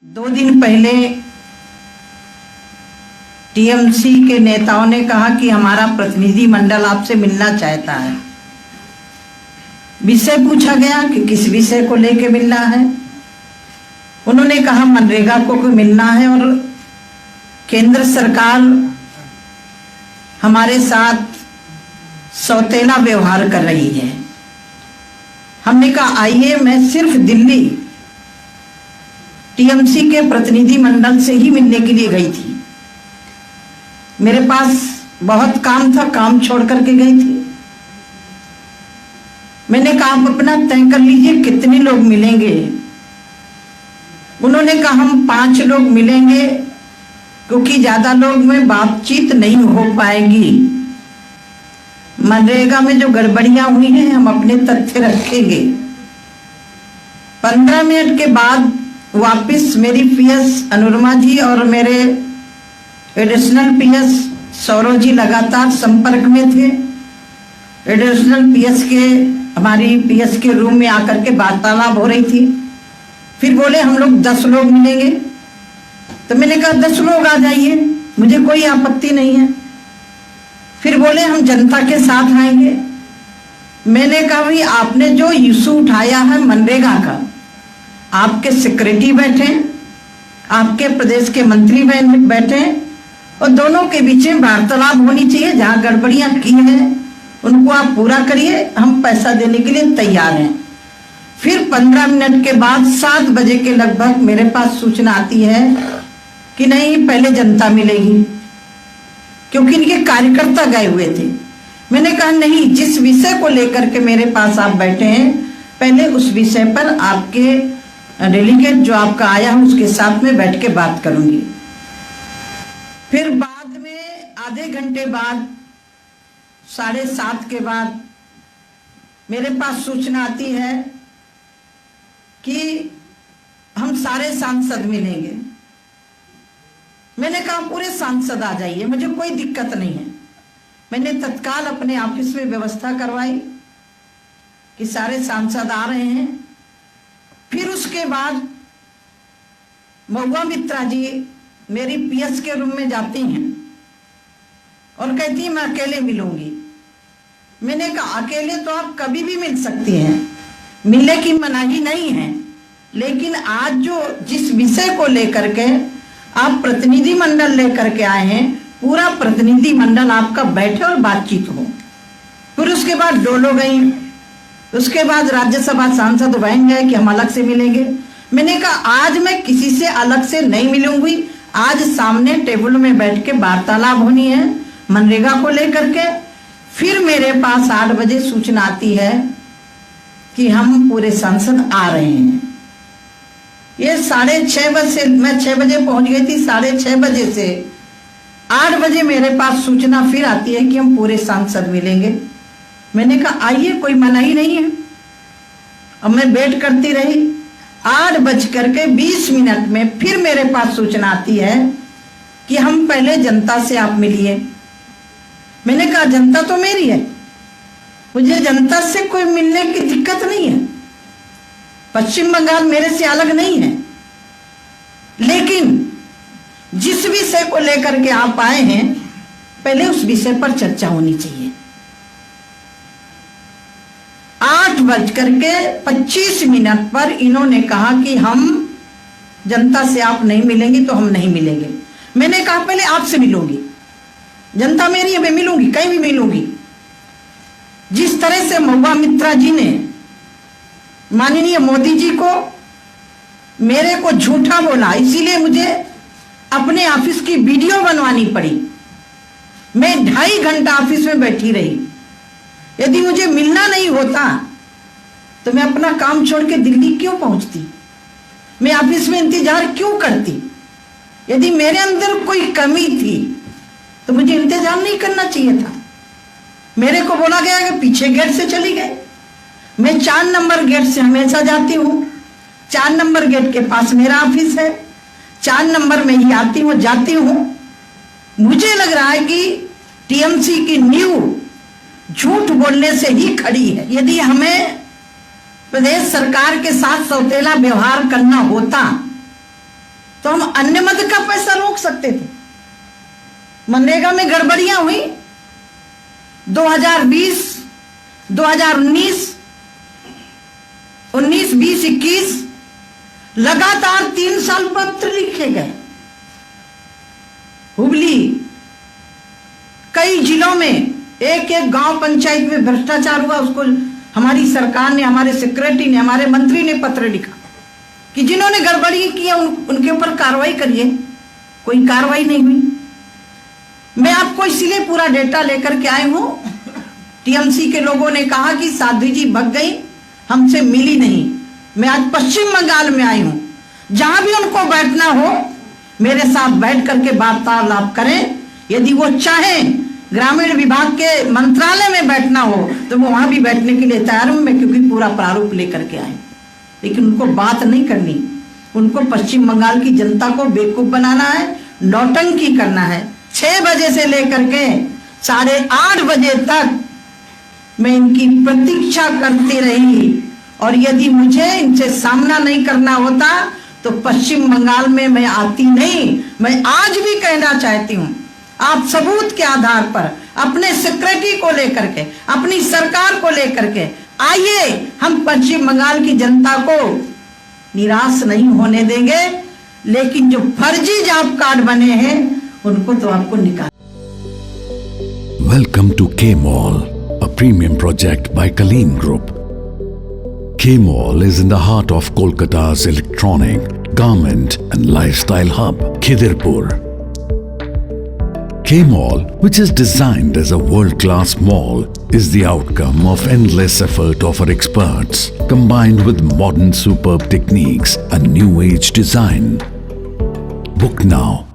2 दिन पहले टीएमसी के नेताओं ने कहा कि हमारा प्रतिनिधि मंडल आपसे मिलना चाहता है। विषय पूछा गया कि किस विषय को लेके मिलना है। उन्होंने कहा मनरेगा को मिलना है और केंद्र सरकार हमारे साथ सौतेला व्यवहार कर रही है। हमने कहा आइए, मैं सिर्फ दिल्ली टीएमसी के प्रतिनिधि मंडल से ही मिलने के लिए गई थी। मेरे पास बहुत काम था, काम छोड़ करके गई थी। मैंने कहा आप अपना तय कर लीजिए कितने लोग मिलेंगे। उन्होंने कहा हम 5 लोग मिलेंगे क्योंकि ज्यादा लोग में बातचीत नहीं हो पाएगी। मनरेगा में जो गड़बड़ियां हुई हैं हम अपने तथ्य रखेंगे। 15 मिनट के बाद वापिस मेरी पीएस अनुरमा जी और मेरे एडिशनल पीएस सौरव जी लगातार संपर्क में थे। एडिशनल पीएस के हमारी पीएस के रूम में आकर के वार्तालाप हो रही थी। फिर बोले हम लोग 10 लोग मिलेंगे। तो मैंने कहा 10 लोग आ जाइए, मुझे कोई आपत्ति नहीं है। फिर बोले हम जनता के साथ आएंगे। मैंने कहा भाई आपने जो इशू उठाया है मनरेगा का, आपके सेक्रेटरी बैठे, आपके प्रदेश के मंत्री बैठे और दोनों के बीच में वार्तालाप होनी चाहिए। जहां गड़बड़ियां की हैं उनको आप पूरा करिए, हम पैसा देने के लिए तैयार हैं। फिर 15 मिनट के बाद 7 बजे के लगभग मेरे पास सूचना आती है कि नहीं पहले जनता मिलेगी, क्योंकि इनके कार्यकर्ता गए हुए थे। मैंने कहा नहीं, जिस विषय को लेकर के मेरे पास आप बैठे हैं पहले उस विषय पर आपके डेलीगेट जो आपका आया है उसके साथ में बैठ के बात करूंगी। फिर बाद में आधे घंटे बाद 7:30 के बाद मेरे पास सूचना आती है कि हम सारे सांसद मिलेंगे। मैंने कहा पूरे सांसद आ जाइए, मुझे कोई दिक्कत नहीं है। मैंने तत्काल अपने ऑफिस में व्यवस्था करवाई कि सारे सांसद आ रहे हैं। फिर उसके बाद महुआ मित्रा जी मेरी पीएस के रूम में जाती हैं और कहती हैं मैं अकेले मिलूंगी। मैंने कहा अकेले तो आप कभी भी मिल सकती हैं, मिलने की मनाही नहीं है, लेकिन आज जो जिस विषय को लेकर के आप प्रतिनिधि मंडल लेकर के आए हैं, पूरा प्रतिनिधि मंडल आपका बैठे और बातचीत हो। फिर उसके बाद डोलो गई। उसके बाद राज्यसभा सांसद बहन गए कि हम अलग से मिलेंगे। मैंने कहा आज मैं किसी से अलग से नहीं मिलूंगी, आज सामने टेबल में बैठ के वार्तालाप होनी है मनरेगा को लेकर के। फिर मेरे पास 8 बजे सूचना आती है कि हम पूरे सांसद आ रहे हैं। ये 6:30 बजे, मैं 6 बजे पहुंच गई थी। 6:30 बजे से 8 बजे मेरे पास सूचना फिर आती है कि हम पूरे सांसद मिलेंगे। मैंने कहा आइए, कोई मनाही नहीं है। अब मैं वेट करती रही। 8:20 में फिर मेरे पास सूचना आती है कि हम पहले जनता से आप मिलिए। मैंने कहा जनता तो मेरी है, मुझे जनता से कोई मिलने की दिक्कत नहीं है। पश्चिम बंगाल मेरे से अलग नहीं है, लेकिन जिस विषय को लेकर के आप आए हैं पहले उस विषय पर चर्चा होनी चाहिए। 8:25 पर इन्होंने कहा कि हम जनता से आप नहीं मिलेंगी तो हम नहीं मिलेंगे। मैंने कहा पहले आपसे मिलूंगी, जनता मेरी है, मैं मिलूंगी, कहीं भी मिलूंगी। जिस तरह से महुआ मित्रा जी ने माननीय मोदी जी को मेरे को झूठा बोला, इसीलिए मुझे अपने ऑफिस की वीडियो बनवानी पड़ी। मैं 2.5 घंटा ऑफिस में बैठी रही। यदि मुझे मिलना नहीं होता तो मैं अपना काम छोड़ के दिल्ली क्यों पहुंचती, मैं ऑफिस में इंतजार क्यों करती। यदि मेरे अंदर कोई कमी थी तो मुझे इंतजार नहीं करना चाहिए था। मेरे को बोला गया कि पीछे गेट से चली गए। मैं 4 नंबर गेट से हमेशा जाती हूँ। 4 नंबर गेट के पास मेरा ऑफिस है। 4 नंबर में ही आती हूँ, जाती हूँ। मुझे लग रहा है कि टीएमसी की नींव झूठ बोलने से ही खड़ी है। यदि हमें प्रदेश सरकार के साथ सौतेला व्यवहार करना होता अन्य मद का पैसा रोक सकते थे। मनरेगा में गड़बड़ियां हुई 2020, 2019, 19, 20, 21 लगातार 3 साल पत्र लिखे गए। हुबली कई जिलों में एक एक गांव पंचायत में भ्रष्टाचार हुआ, उसको हमारी सरकार ने, हमारे सेक्रेटरी ने, हमारे मंत्री ने पत्र लिखा कि जिन्होंने गड़बड़ी किया उनके ऊपर कार्रवाई करिए। कोई कार्रवाई नहीं हुई। मैं आपको इसीलिए पूरा डेटा लेकर के आई हूं। टीएमसी के लोगों ने कहा कि साध्वी जी भग गई, हमसे मिली नहीं। मैं आज पश्चिम बंगाल में आई हूं, जहां भी उनको बैठना हो मेरे साथ बैठ करके वार्तालाप करें। यदि वो चाहें ग्रामीण विभाग के मंत्रालय में बैठना हो तो वो वहां भी बैठने के लिए तैयार हूं मैं, क्योंकि पूरा प्रारूप लेकर के आए। लेकिन उनको बात नहीं करनी, उनको पश्चिम बंगाल की जनता को बेवकूफ बनाना है, नौटंकी करना है। 6 बजे से लेकर के 8:30 बजे तक मैं इनकी प्रतीक्षा करती रही, और यदि मुझे इनसे सामना नहीं करना होता तो पश्चिम बंगाल में मैं आती नहीं। मैं आज भी कहना चाहती हूं, आप सबूत के आधार पर अपने सेक्रेटरी को लेकर के, अपनी सरकार को लेकर के आइए। हम पश्चिम बंगाल की जनता को निराश नहीं होने देंगे, लेकिन जो फर्जी जॉब कार्ड बने हैं उनको तो आपको निकाल। Welcome to K-Mall, a premium project by Kaleen Group. K-Mall is in the heart of Kolkata's electronic, garment and lifestyle hub, Khidirpur. K-Mall, which is designed as a world-class mall, is the outcome of endless effort of our experts, combined with modern superb techniques and new age design. Book now